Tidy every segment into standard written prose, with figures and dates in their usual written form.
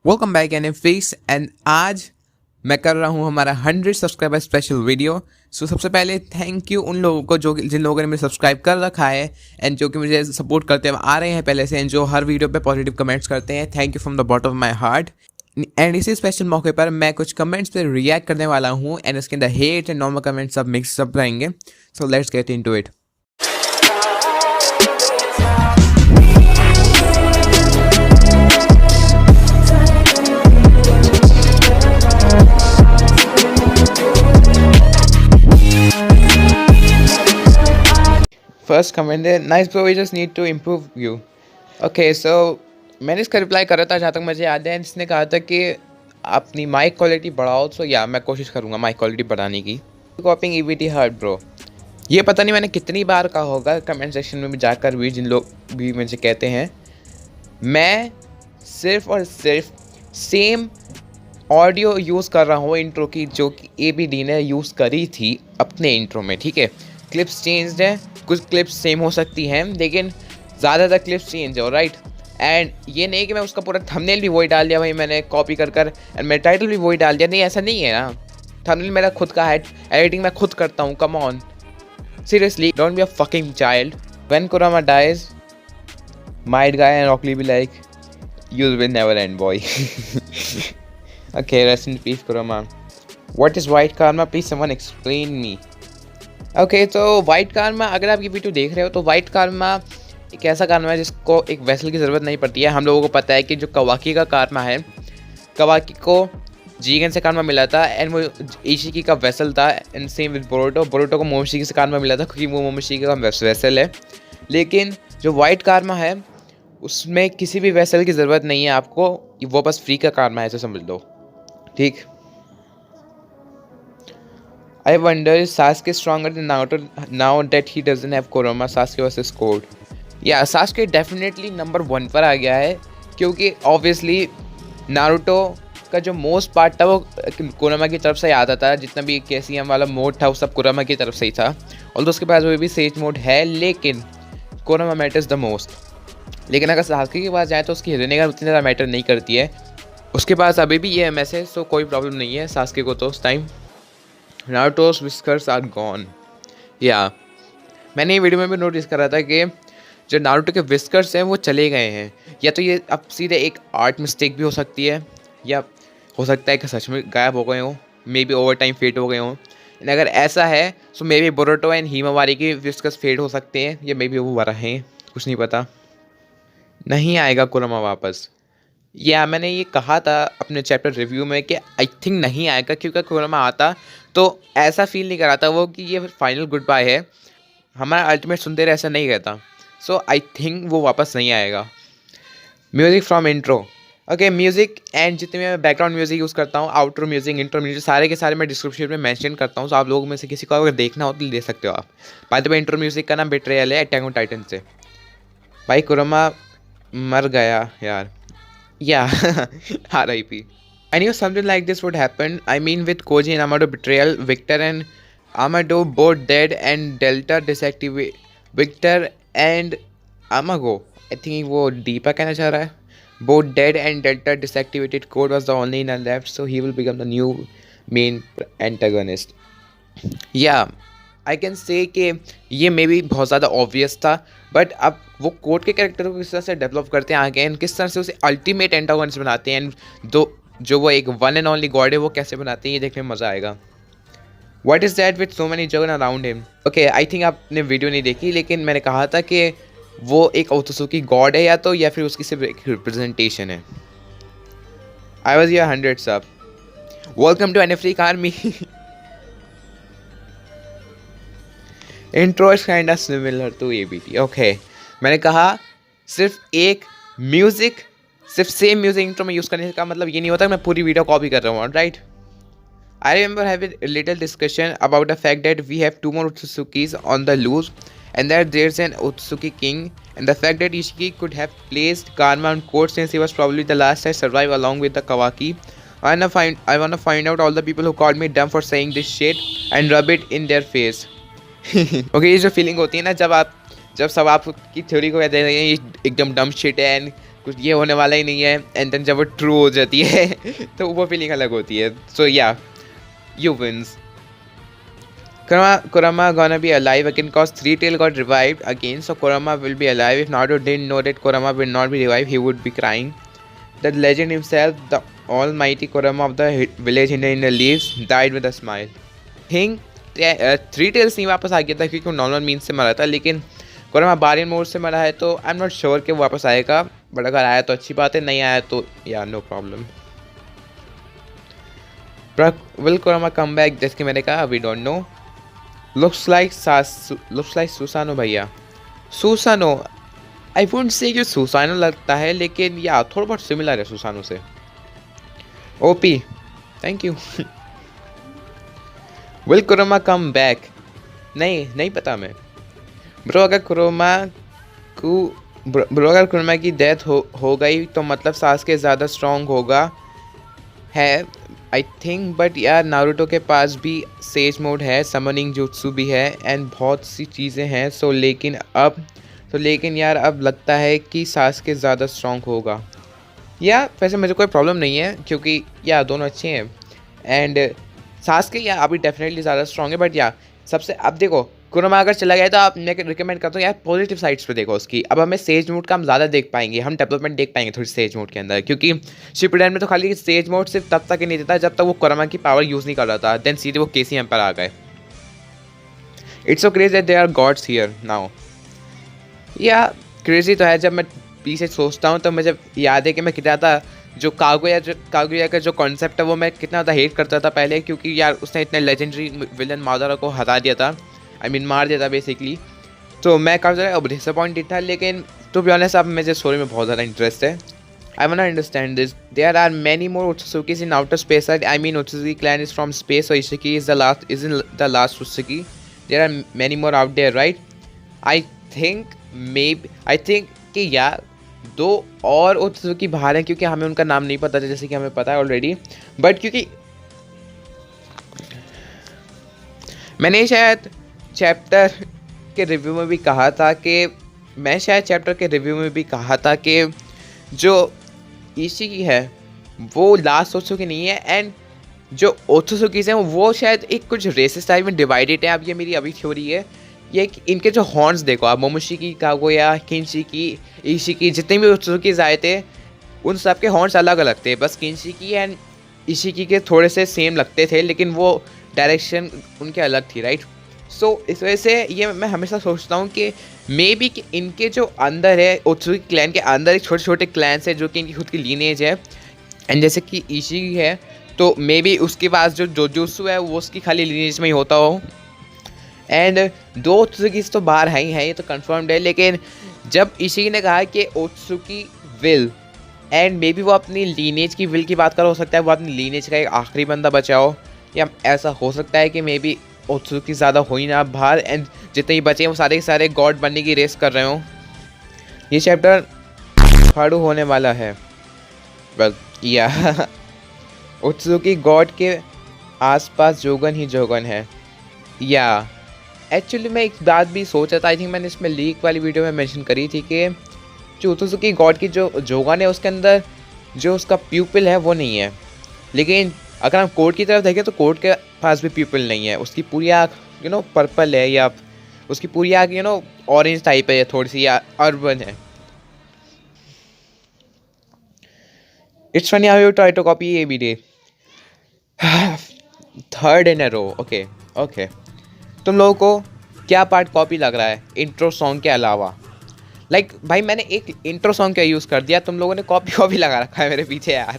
Welcome back N face and आज मैं कर रहा हूँ हमारा 100 सब्सक्राइबर स्पेशल वीडियो। सो सबसे पहले थैंक यू उन लोगों को जिन लोगों ने मुझे सब्सक्राइब कर रखा है एंड जो कि मुझे सपोर्ट करते आ रहे हैं पहले से एंड जो हर वीडियो पे पॉजिटिव कमेंट्स करते हैं। Thank you from the bottom of my heart. And इसी स्पेशल मौके पर मैं कुछ कमेंट्स पे रिएक्ट करने वाला हूँ एंड इसके अंदर हेट एंड नॉर्मल कमेंट्स सब मिक्स अप रहेंगे। So let's get into it. First comment है nice bro, we just need to improve you. Okay so मैंने इसका रिप्लाई करा था जहाँ तक मुझे याद है। इसने कहा था कि अपनी माइक क्वालिटी बढ़ाओ। सो या मैं कोशिश करूँगा माइक क्वालिटी बढ़ाने की। कॉपिंग ईवीटी हार्ट ब्रो, ये पता नहीं मैंने कितनी बार कहा होगा कमेंट सेक्शन में भी जाकर भी, जिन लोग भी मुझे कहते हैं मैं सिर्फ और सिर्फ सेम ऑडियो यूज़ कर रहा हूँ इंट्रो की जो कि ABD ने यूज़ करी थी अपने इंट्रो में। ठीक है, क्लिप्स चेंज्ड है, कुछ क्लिप्स सेम हो सकती हैं लेकिन ज़्यादातर क्लिप्स चेंज है। राइट, एंड ये नहीं कि मैं उसका पूरा थंबनेल भी वही डाल दिया भाई मैंने कॉपी कर एंड मेरा टाइटल भी वही डाल दिया। नहीं, ऐसा नहीं है ना। थंबनेल मेरा खुद का है, एडिटिंग मैं खुद करता हूँ। Come on, seriously, don't be a fucking child. When कुरामा dies might guy and Rock Lee be like, you will never end, boy. Okay, rest in peace, Kurama. What is white karma? Please someone explain me. Okay, तो white Karma, अगर आप ये video देख रहे हो तो white Karma एक ऐसा कार्मा है जिसको एक वेसल की ज़रूरत नहीं पड़ती है। हम लोगों को पता है कि जो कवाकी का कार्मा है, कवाकी को जीगन से कार्मा मिला था एंड वो इशिकी का वेसल था। एंड सेम विद बोरुटो को मोमोशिकी से कार्मा मिला था क्योंकि वो मोमोशिकी का वेसल है। लेकिन जो वाइट कार्मा है उसमें किसी भी वेसल की ज़रूरत नहीं है आपको, वो बस फ्री का कार्मा है, ऐसे समझ लो। ठीक, I wonder is Sasuke stronger than Naruto now that he doesn't have Kurama? Sasuke versus Code. Yeah, Sasuke definitely number 1 पर आ गया है क्योंकि obviously नारुतो का जो मोस्ट पार्ट था वो कुरामा की तरफ से आता था। जितना भी केसीएम वाला मोड था वो सब कुरामा की तरफ से ही था। और उसके पास वो भी सेज मोड है लेकिन कुरामा मैटर्स द मोस्ट। लेकिन अगर सासके के पास जाए तो उसकी हिरने उतनी ज़्यादा मैटर नहीं करती है। उसके पास अभी भी ये MS है, सो कोई प्रॉब्लम नहीं है सासके को तो उस time. Naruto's whiskers are gone. या मैंने ये वीडियो में भी नोटिस करा था कि जो नारुतो के विस्कर्स हैं वो चले गए हैं। या तो ये अब सीधे एक आर्ट मिस्टेक भी हो सकती है या हो सकता है कि सच में गायब हो गए हों, maybe over time fade हो गए हों। अगर ऐसा है तो maybe Boruto and Himawari के विस्कर्स फेड हो सकते हैं या मे बी वो रहें, कुछ नहीं पता। नहीं आएगा कुरामा वापस। या मैंने ये कहा था अपने चैप्टर रिव्यू में कि आई थिंक नहीं आएगा क्योंकि कुरामा आता तो ऐसा फील नहीं कराता वो कि ये फाइनल गुड बाय है, हमारा अल्टीमेट सुनते रहे, ऐसा नहीं कहता। सो आई थिंक वो वापस नहीं आएगा। Music from intro, okay music and जितने मैं बैकग्राउंड म्यूज़िक यूज़ करता हूँ, आउटरो म्यूज़िक, इंट्रो म्यूज़िक, सारे के सारे मैं डिस्क्रिप्शन में मेंशन करता हूँ। सो आप लोगों में से किसी को अगर देखना हो तो दे सकते हो आप। By the way intro music का नाम बिट्रेयल है अटैक ऑन टाइटन से। भाई कुरामा मर गया यार। Yeah, RIP. I knew something like this would happen. I mean, with Koji and Amado betrayal, Victor and Amado both dead and Delta disactivate. Victor and Amago, I think वो Deepa कहना चाह रहा है, both dead and Delta disactivated. Code was the only one left, so he will become the new main antagonist. Yeah, I can say कि ये may be बहुत ज़्यादा obvious था बट अब वो कोड के कैरेक्टर को किस तरह से डेवलप करते हैं आगे एंड किस तरह से उसे अल्टीमेट एंटागोनिस्ट बनाते हैं एंड जो वो एक वन एंड ओनली गॉड है वो कैसे बनाते हैं, ये देखने में मज़ा आएगा। What is that with so many Jagan around him. Okay, I think आपने वीडियो नहीं देखी लेकिन मैंने कहा था कि वो एक ओत्सुकी गॉड है या फिर उसकी सिर्फ एक रिप्रेजेंटेशन है। I was your 100 sub. Welcome to NF army. Intro is kind of similar to ABD। Okay, मैंने कहा सिर्फ एक म्यूज़िक, सिर्फ सेम म्यूज़िक इंट्रो में यूज़ करने का मतलब ये नहीं होता कि मैं पूरी वीडियो कॉपी कर रहा हूँ। Right, I remember having a little discussion about the fact that we have 2 more Otsukis on the loose and that there's an Otsuki king and the fact that Ishiki could have placed Karma on court since he was probably the last to survive along with the Kawaki. I wanna find out all the people who called me dumb for saying this shit and rub it in their face. Okay, ये जो feeling होती है ना जब सब आपकी theory को कहते हैं ये एकदम डम शिट है एंड कुछ ये होने वाला ही नहीं है, एंड देन जब वो ट्रू हो जाती है तो वो फीलिंग अलग होती है. So ya, you wins. Kurama gonna be alive again cause Three Tail got revived again, so Kurama will be alive. If Naruto didn't know that Kurama will not be revived, he would be crying. The legend himself, the almighty Kurama of the village hidden in the leaves, died with a smile. Think Three Tails नहीं वापस आ गया था क्योंकि वो normal means से मरा था, लेकिन Kurama बारियन मोड से मरा है, तो आई एम नॉट श्योर कि वो वापस आएगा. बट अगर आया तो अच्छी बात है, नहीं आया तो yeah no problem. Will Kurama come back? जैसे कि मैंने कहा, we don't know. Looks like Susanoo भैया. Susanoo, I wouldn't say कि Susanoo लगता है, लेकिन या थोड़ा बहुत सिमिलर है Susanoo से. OP, thank you. Will Kurama come back? नहीं पता मैं. ब्रो अगर कुरमा की डेथ हो गई तो मतलब सास्के ज़्यादा स्ट्रॉन्ग होगा है आई थिंक. बट यार नारुतो के पास भी सेज मोड है, समनिंग जुत्सु भी है, एंड बहुत सी चीज़ें हैं. लेकिन यार अब लगता है कि सास्के ज़्यादा स्ट्रॉन्ग होगा. या वैसे मुझे कोई प्रॉब्लम नहीं है क्योंकि यार दोनों अच्छे हैं. एंड सास्के या अभी डेफिनेटली ज़्यादा स्ट्रॉन्ग है. बट या सबसे अब देखो, कुरमा अगर चला गया तो आप मैं रिकमेंड करता हूँ यार पॉजिटिव साइड्स पे देखो उसकी. अब हमें सेज मोड का हम ज़्यादा देख पाएंगे, हम डेवलपमेंट देख पाएंगे थोड़ी सेज मोड के अंदर, क्योंकि शिपडेन में तो खाली सेज मोड सिर्फ तब तक ही नहीं देता जब तक वो कुरमा की पावर यूज़ नहीं कर रहा था. देन सीधे वो KCM पर आ गए. It's so crazy that they are gods here now. Yeah crazy तो है. जब मैं पीछे सोचता हूँ तो मुझे याद है कि मैं कितना था जो कागुया का जो कॉन्सेप्ट है वो मैं कितना ज़्यादा हेट करता था पहले, क्योंकि यार उसने इतने लेजेंडरी विलन मादारा को हटा दिया था, मार दिया था बेसिकली. तो मैं काफ़ी ज़्यादा अब डिसअपॉइंटेड था. लेकिन टू बी ऑनेस्ट अब मुझे स्टोरी में बहुत ज़्यादा इंटरेस्ट है. I want to understand this. There are many more Otsukis in outer space. Otsuki clan is from space, so Isshiki is in the last Otsuki. There are many more out there, right? I think कि यार 2 और ओत्सुकी बाहर हैं, क्योंकि हमें उनका नाम नहीं पता था, जैसे कि हमें पता है ऑलरेडी. बट क्योंकि मैंने शायद चैप्टर के रिव्यू में भी कहा था कि जो इशिकी है वो लास्ट ओत्सुकी नहीं है, एंड जो ओत्सुकीज हैं वो शायद एक कुछ रेसेस टाइप में डिवाइडेड है. अब ये मेरी अभी थ्योरी है. ये इनके जो हॉर्न्स देखो आप, मोमोशिकी, कागुया, किनशिकी, इशिकी, जितने भी ओत्सुकीज आए थे उन सब के हॉर्न्स अलग अलग थे. बस किनशिकी एंड इशिकी के थोड़े से सेम लगते थे, लेकिन वो डायरेक्शन उनके अलग थी, राइट? सो इस वजह से ये मैं हमेशा सोचता हूँ कि मे बी कि इनके जो अंदर है ओत्सुकी क्लैन के अंदर एक छोटे छोटे क्लैन्स है जो कि इनकी खुद की लीनेज है. एंड जैसे कि इशिकी है तो मे बी उसके पास जो जोजुत्सु है वो उसकी खाली लीनेज में ही होता हो. एंड 2 ओत्सुकीज तो बाहर हैं ही हैं, ये तो कंफर्म्ड है. लेकिन जब इशिकी ने कहा कि ओत्सुकी विल, एंड मे बी वो अपनी लीनेज की विल की बात कर, हो सकता है वो अपनी लीनेज का एक आखिरी बंदा बचा हो, या ऐसा हो सकता है कि मे बी ओत्सुकी ज़्यादा हो ही ना बाहर, एंड जितने ही बचे हैं वो सारे के सारे गॉड बनने की रेस कर रहे हों. ये चैप्टर फाड़ू होने वाला है. वेल या ओत्सुकी गॉड के आसपास जोगन ही जोगन है. या एक्चुअली मैं एक बात भी सोचा था, आई थिंक मैंने इसमें लीक वाली वीडियो में मेंशन करी थी कि जो ओत्सुकी गॉड की जो जोगन है उसके अंदर जो उसका प्यूपिल है वो नहीं है. लेकिन अगर हम कोर्ट की तरफ देखें तो कोर्ट के पास भी प्यूपिल नहीं है. उसकी पूरी आँख पर्पल है, या उसकी पूरी आँख ऑरेंज टाइप है, थोड़ी सी या अर्बन है. It's funny how you try to copy every day. 3rd in a row. Okay. तुम लोगों को क्या पार्ट कॉपी लग रहा है इंट्रो सॉन्ग के अलावा? लाइक भाई मैंने एक इंट्रो सॉन्ग का यूज़ कर दिया, तुम लोगों ने कॉपी लगा रखा है मेरे पीछे यार.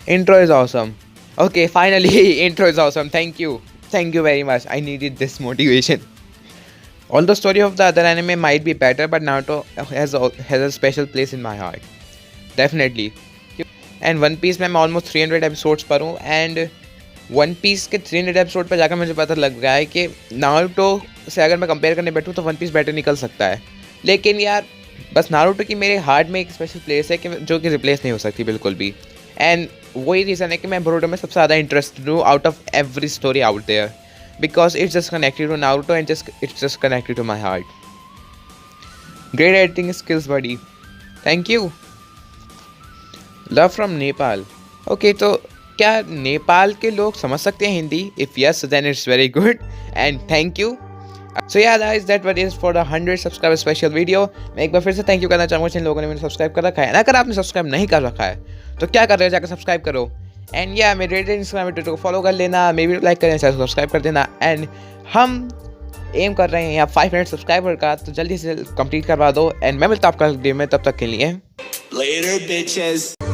Intro is awesome. Okay, finally, intro is awesome. Thank you very much. I needed this motivation. Although the story of the other anime might be better, but Naruto has a special place in my heart. Definitely. And One Piece में मैं almost 300 episodes पर हूँ, and One Piece के 300 episode पर जाकर मुझे पता लग रहा है कि Naruto से अगर मैं कंपेयर करने बैठूँ तो One Piece बेटर निकल सकता है. लेकिन यार बस Naruto की मेरे हार्ट में एक स्पेशल प्लेस है कि जो कि रिप्लेस नहीं हो सकती बिल्कुल भी. एंड वही रीज़न है कि मैं बोरुटो में सबसे ज़्यादा इंटरेस्टेड हूँ out of every story out there, because it's just connected to Naruto and it's just connected to my heart. Great editing skills buddy, thank you. Love from Nepal, okay तो क्या नेपाल के लोग समझ सकते हैं Hindi? If yes then it's very good and thank you. So yeah guys that was it for the 100 subscriber special video. मैं एक बार फिर से थैंक यू करना चाहूँगा जिन लोगों ने मैंने सब्सक्राइब कर रखा है। अगर आपने सब्सक्राइब नहीं कर रखा है तो क्या कर रहे हो, जाकर सब्सक्राइब करो। एंड या मेरे रेडियो इंस्टाग्राम ट्विटर को फॉलो कर लेना, मे भी लाइक करना, चैनल को सब्सक्राइब कर देना। एंड हम एम कर रहे हैं यहाँ 500 सब्सक्राइबर का, तो जल्दी से कंप्लीट करवा दो। एंड मैं मिलता हूँ आपका गेम में, तब तक के लिए Later bitches।